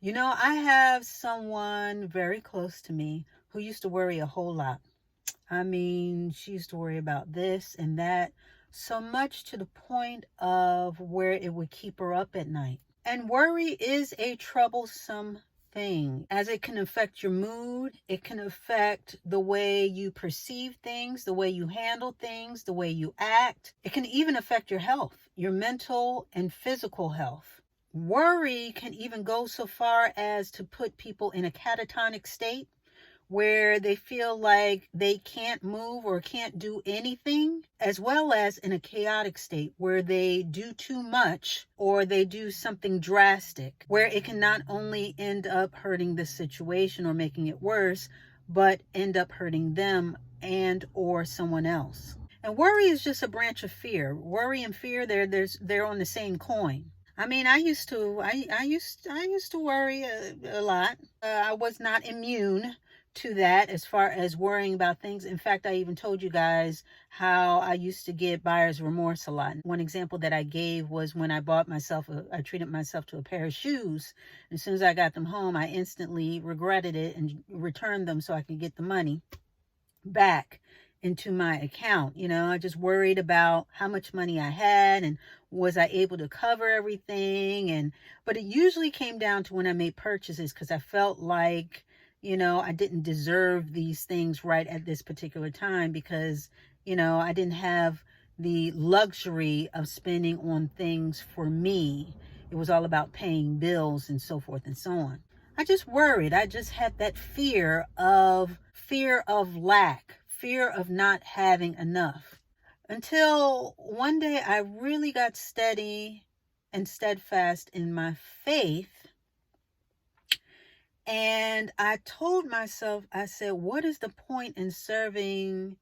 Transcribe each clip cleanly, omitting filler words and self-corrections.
I have someone very close to me who used to worry a whole lot. I mean, she used to worry about this and that, so much to the point of where it would keep her up at night. And worry is a troublesome thing, as it can affect your mood. It can affect the way you perceive things, the way you handle things, the way you act. It can even affect your health, your mental and physical health. Worry can even go so far as to put people in a catatonic state where they feel like they can't move or can't do anything, as well as in a chaotic state where they do too much or they do something drastic, where it can not only end up hurting the situation or making it worse, but end up hurting them and or someone else. And worry is just a branch of fear. Worry and fear, they're on the same coin. I mean, I used to worry a lot. I was not immune to that as far as worrying about things. In fact, I even told you guys how I used to get buyer's remorse a lot. One example that I gave was when I I treated myself to a pair of shoes. As soon as I got them home, I instantly regretted it and returned them so I could get the money back into my account. I just worried about how much money I had and was I able to cover everything. But it usually came down to when I made purchases, because I felt like I didn't deserve these things right at this particular time, because I didn't have the luxury of spending on things for me. It was all about paying bills and so forth and so on. I just worried. I just had that fear of lack, fear of not having enough. Until one day I really got steady and steadfast in my faith. And I told myself, I said, what is the point in serving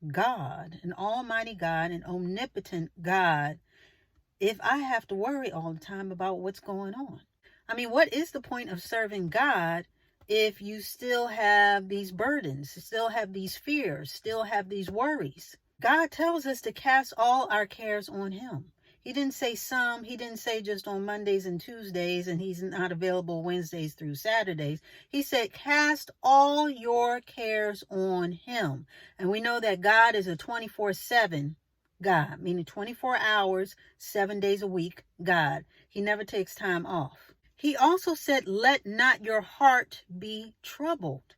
God, an almighty God, an omnipotent God, if I have to worry all the time about what's going on? I mean, what is the point of serving God if you still have these burdens, still have these fears, still have these worries? God tells us to cast all our cares on him. He didn't say some. He didn't say just on Mondays and Tuesdays, and he's not available Wednesdays through Saturdays. He said, cast all your cares on him. And we know that God is a 24/7 God, meaning 24 hours, 7 days a week God. He never takes time off. He also said, let not your heart be troubled.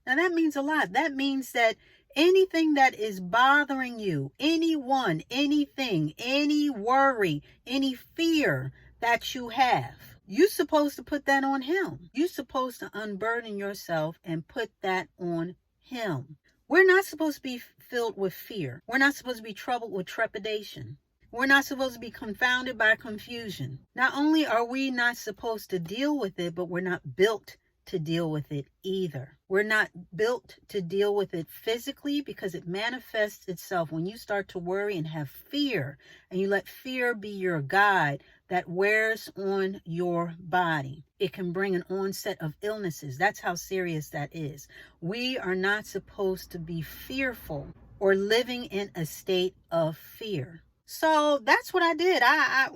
Now that means a lot. That means that anything that is bothering you, anyone, anything, any worry, any fear that you have, you're supposed to put that on him. You're supposed to unburden yourself and put that on him. We're not supposed to be filled with fear. We're not supposed to be troubled with trepidation. We're not supposed to be confounded by confusion. Not only are we not supposed to deal with it, but we're not built to deal with it either. We're not built to deal with it physically, because it manifests itself when you start to worry and have fear, and you let fear be your guide that wears on your body. It can bring an onset of illnesses. That's how serious that is. We are not supposed to be fearful or living in a state of fear. So that's what I did.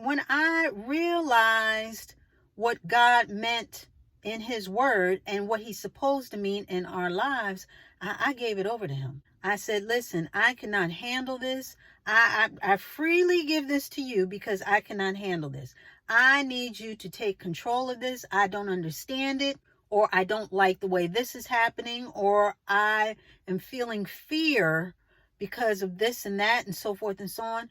When I realized what God meant in his word and what he's supposed to mean in our lives, I gave it over to him. I said, listen, I cannot handle this. I freely give this to you because I cannot handle this. I need you to take control of this. I don't understand it, or I don't like the way this is happening, or I am feeling fear because of this and that and so forth and so on.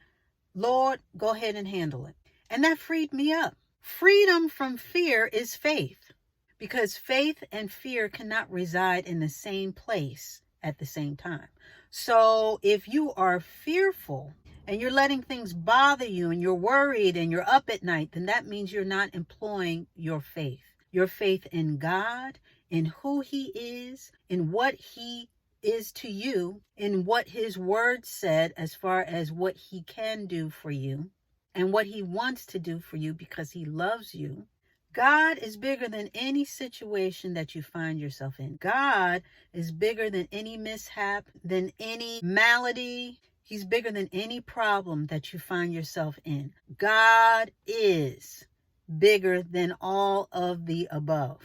Lord, go ahead and handle it. And that freed me up. Freedom from fear is faith, because faith and fear cannot reside in the same place at the same time. So if you are fearful and you're letting things bother you and you're worried and you're up at night, then that means you're not employing your faith in God, in who he is, in what he is to you, in what his word said as far as what he can do for you and what he wants to do for you, because he loves you. God is bigger than any situation that you find yourself in. God is bigger than any mishap, than any malady. He's bigger than any problem that you find yourself in. God is bigger than all of the above.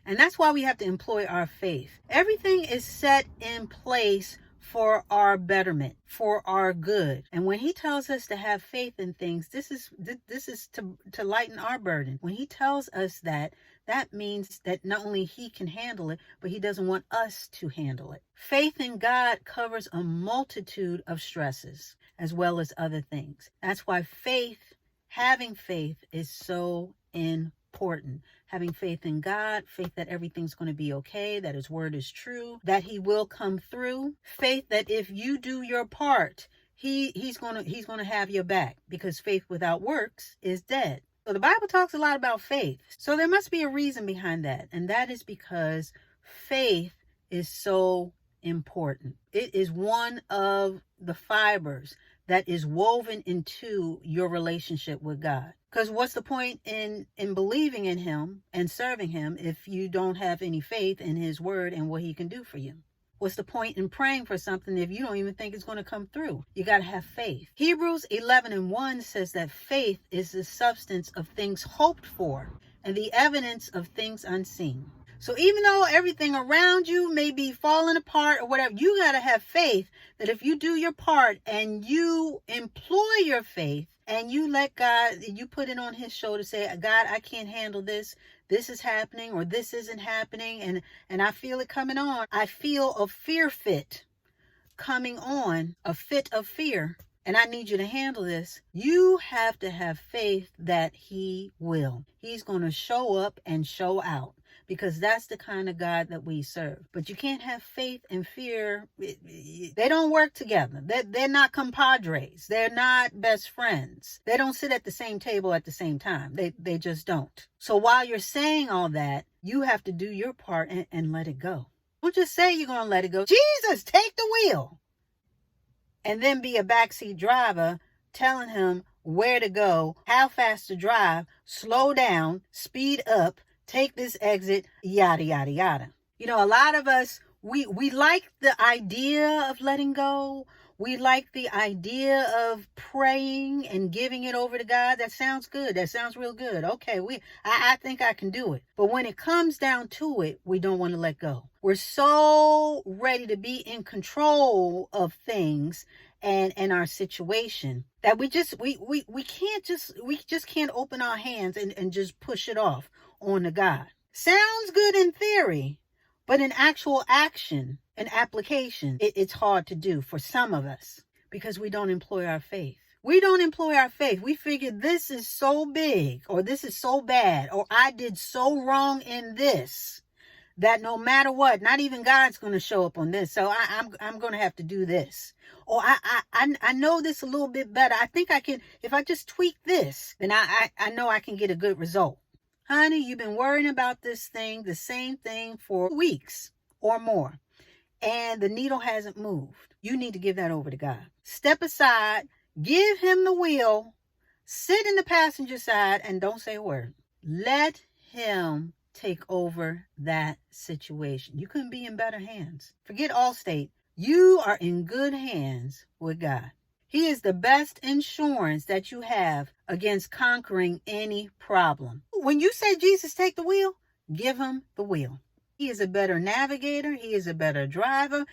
And that's why we have to employ our faith. Everything is set in place for our betterment, for our good. And when he tells us to have faith in things, this is to lighten our burden. When he tells us that, that means that not only he can handle it, but he doesn't want us to handle it. Faith in God covers a multitude of stresses as well as other things. That's why having faith is so important. Having faith in God, faith that everything's going to be okay, that his word is true, that he will come through. Faith that if you do your part, he's going to have your back, because faith without works is dead. So the Bible talks a lot about faith. So there must be a reason behind that. And that is because faith is so important. It is one of the fibers that is woven into your relationship with God. Because what's the point in believing in him and serving him if you don't have any faith in his word and what he can do for you? What's the point in praying for something if you don't even think it's going to come through? You got to have faith. Hebrews 11:1 says that faith is the substance of things hoped for and the evidence of things unseen. So even though everything around you may be falling apart or whatever, you got to have faith that if you do your part and you employ your faith and you let God, you put it on his shoulder, say, God, I can't handle this. This is happening or this isn't happening. And I feel it coming on. I feel a fear fit coming on, a fit of fear. And I need you to handle this. You have to have faith that he will. He's going to show up and show out, because that's the kind of God that we serve. But you can't have faith and fear. They don't work together. They're not compadres. They're not best friends. They don't sit at the same table at the same time. They just don't. So while you're saying all that, you have to do your part and let it go. Don't just say you're going to let it go. Jesus, take the wheel. And then be a backseat driver telling him where to go, how fast to drive, slow down, speed up, take this exit, yada, yada, yada. You know, a lot of us, we like the idea of letting go. We like the idea of praying and giving it over to God. That sounds good. That sounds real good. Okay, I think I can do it. But when it comes down to it, we don't want to let go. We're so ready to be in control of things and our situation that we just can't open our hands and just push it off on to God. Sounds good in theory, but in actual action and application, it's hard to do for some of us because we don't employ our faith. We don't employ our faith. We figure this is so big, or this is so bad, or I did so wrong in this that no matter what, not even God's going to show up on this. So I'm going to have to do this. Or I know this a little bit better. I think I can, if I just tweak this, then I know I can get a good result. Honey, you've been worrying about this thing, the same thing for weeks or more, and the needle hasn't moved. You need to give that over to God. Step aside, give him the wheel, sit in the passenger side, and don't say a word. Let him take over that situation. You couldn't be in better hands. Forget Allstate. You are in good hands with God. He is the best insurance that you have against conquering any problem. When you say, Jesus, take the wheel, give him the wheel. He is a better navigator. He is a better driver.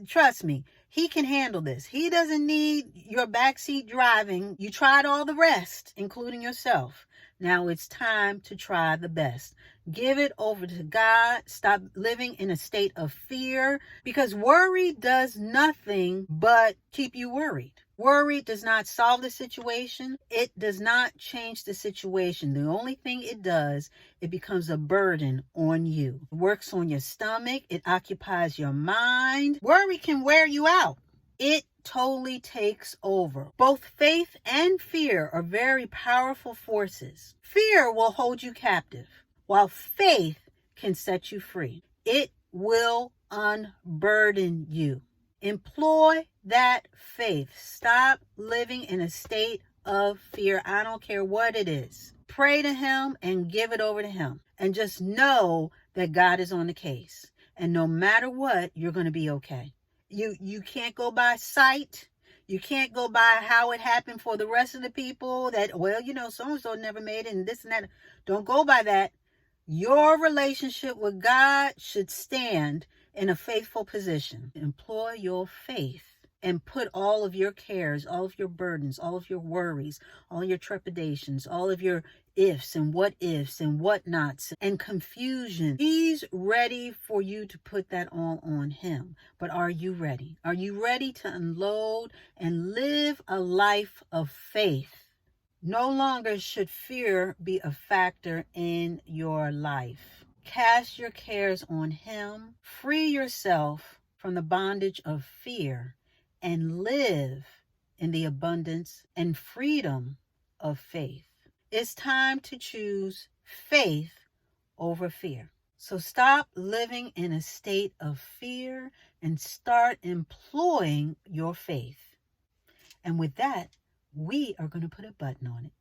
Trust me, he can handle this. He doesn't need your backseat driving. You tried all the rest, including yourself. Now it's time to try the best. Give it over to God. Stop living in a state of fear, because worry does nothing but keep you worried. Worry does not solve the situation. It does not change the situation. The only thing it does, it becomes a burden on you. It works on your stomach. It occupies your mind. Worry can wear you out. It totally takes over. Both faith and fear are very powerful forces. Fear will hold you captive, while faith can set you free. It will unburden you. Employ that faith. Stop living in a state of fear. I don't care what it is. Pray to him and give it over to him. And just know that God is on the case. And no matter what, you're going to be okay. You can't go by sight. You can't go by how it happened for the rest of the people that, well, so-and-so never made it and this and that. Don't go by that. Your relationship with God should stand in a faithful position. Employ your faith and put all of your cares, all of your burdens, all of your worries, all your trepidations, all of your ifs and what ifs and what nots and confusion. He's ready for you to put that all on him. But are you ready? Are you ready to unload and live a life of faith? No longer should fear be a factor in your life. Cast your cares on him. Free yourself from the bondage of fear and live in the abundance and freedom of faith. It's time to choose faith over fear. So stop living in a state of fear and start employing your faith. And with that, we are going to put a button on it.